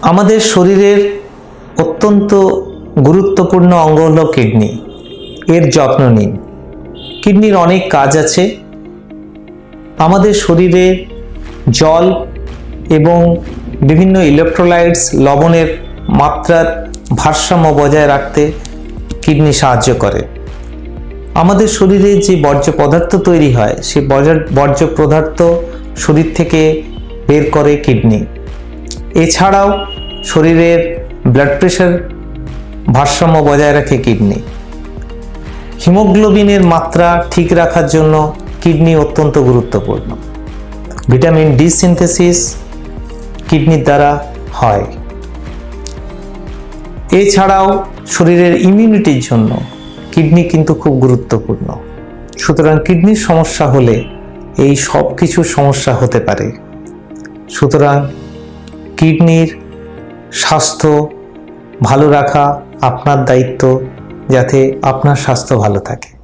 আমাদের শরীরের অত্যন্ত গুরুত্বপূর্ণ অঙ্গ হলো কিডনি। এর যত্ন নিন। কিডনির অনেক কাজ আছে। আমাদের শরীরে জল এবং বিভিন্ন ইলেকট্রোলাইটস, লবণের মাত্রার ভারসাম্য বজায় রাখতে কিডনি সাহায্য করে। আমাদের শরীরে যে বর্জ্য পদার্থ তৈরি হয়, সেই বর্জ্য পদার্থ শরীর থেকে বের করে কিডনি। এছাড়াও শরীরের ব্লাড প্রেশার ভারসাম্য বজায় রাখে কিডনি। হিমোগ্লোবিনের মাত্রা ঠিক রাখার জন্য কিডনি অত্যন্ত গুরুত্বপূর্ণ। ভিটামিন ডি সিনথেসিস কিডনির দ্বারা হয়। এছাড়াও শরীরের ইমিউনিটির জন্য কিডনি কিন্তু খুব গুরুত্বপূর্ণ। সুতরাং কিডনির সমস্যা হলে এই সব কিছু সমস্যা হতে পারে। সুতরাং কিডনির স্বাস্থ্য ভালো রাখা আপনার দায়িত্ব, যাতে আপনার স্বাস্থ্য ভালো থাকে।